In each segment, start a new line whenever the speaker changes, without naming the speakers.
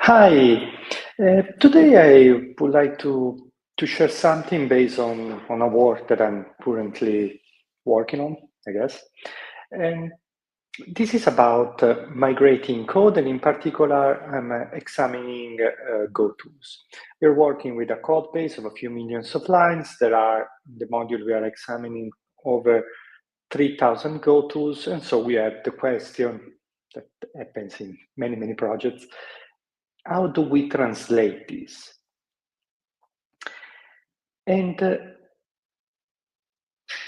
Hi, today I would like to share something based on a work that I'm currently working on, I guess. And this is about migrating code, and in particular, I'm examining gotos. We're working with a code base of a few millions of lines. There are, in the module, we are examining over 3,000 gotos, and so we have the question that happens in many projects. How do we translate this? And,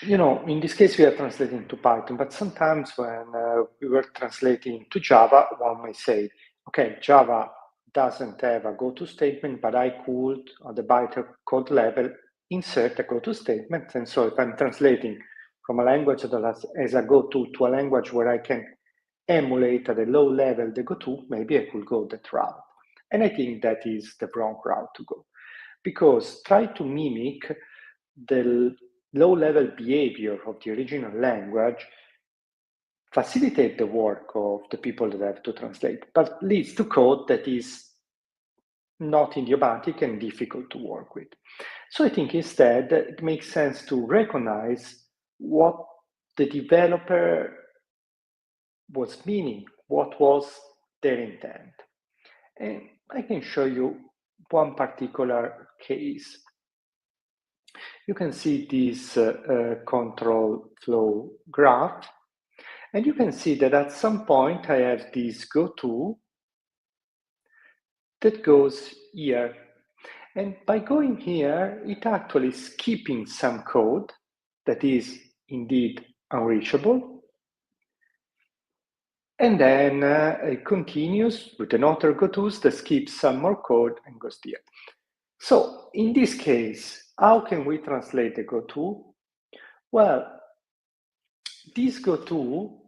in this case, we are translating to Python, but sometimes when we were translating to Java, one may say, okay, Java doesn't have a goto statement, but I could, at the bytecode level, insert a goto statement. And so if I'm translating from a language that has a goto to a language where I can emulate at a low level the goto, maybe I could go that route. And I think that is the wrong route to go, because try to mimic the low-level behavior of the original language facilitate the work of the people that have to translate, but leads to code that is not idiomatic and difficult to work with. So I think instead it makes sense to recognize what the developer was meaning, what was their intent. And I can show you one particular case. You can see this control flow graph, and you can see that at some point I have this goto that goes here. And by going here, it actually is skipping some code that is indeed unreachable. And then it continues with another gotos that skips some more code and goes there. So in this case, how can we translate the goto? Well, this goto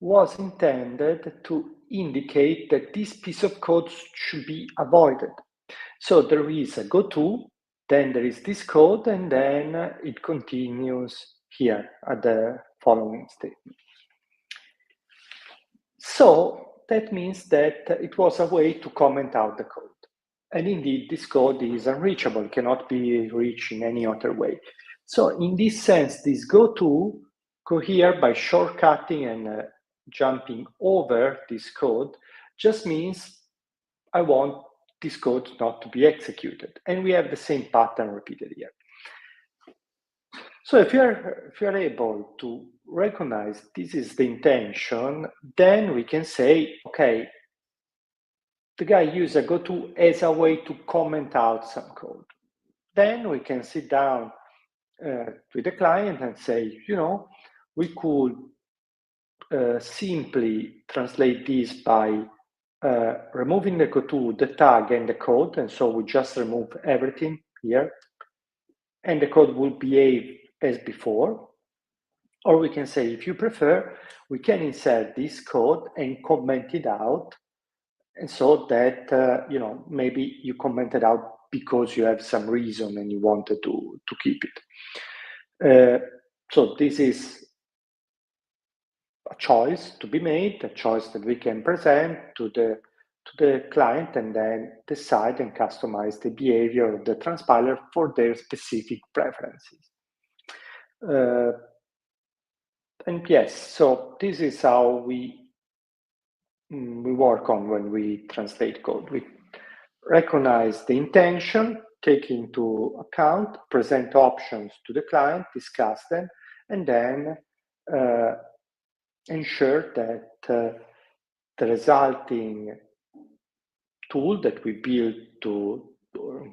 was intended to indicate that this piece of code should be avoided. So there is a goto, then there is this code, and then it continues here at the following statement. So that means that it was a way to comment out the code. And indeed, this code is unreachable, cannot be reached in any other way. So in this sense, this goto go here by shortcutting and jumping over this code just means I want this code not to be executed. And we have the same pattern repeated here. So if you're able to recognize this is the intention, then we can say, okay, the guy used a goto as a way to comment out some code. Then we can sit down with the client and say, we could simply translate this by removing the goto, the tag, and the code. And so we just remove everything here. And the code will behave as before. Or we can say, if you prefer, we can insert this code and comment it out. And so that, maybe you commented out because you have some reason and you wanted to keep it. So this is a choice to be made, a choice that we can present to the client and then decide and customize the behavior of the transpiler for their specific preferences. And yes, so this is how we work on when we translate code. We recognize the intention, take into account, present options to the client, discuss them, and then ensure that the resulting tool that we build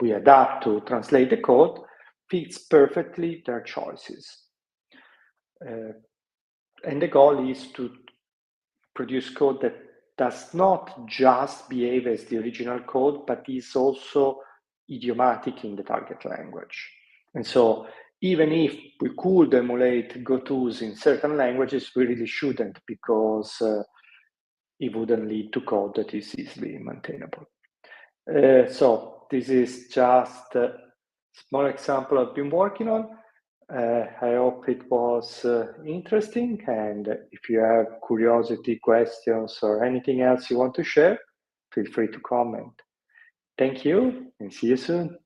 we adapt to translate the code fits perfectly their choices. And the goal is to produce code that does not just behave as the original code, but is also idiomatic in the target language. And so even if we could emulate gotos in certain languages, we really shouldn't, because it wouldn't lead to code that is easily maintainable. So this is just a small example I've been working on. I hope it was interesting, and if you have curiosity, questions, or anything else you want to share, feel free to comment. Thank you and see you soon.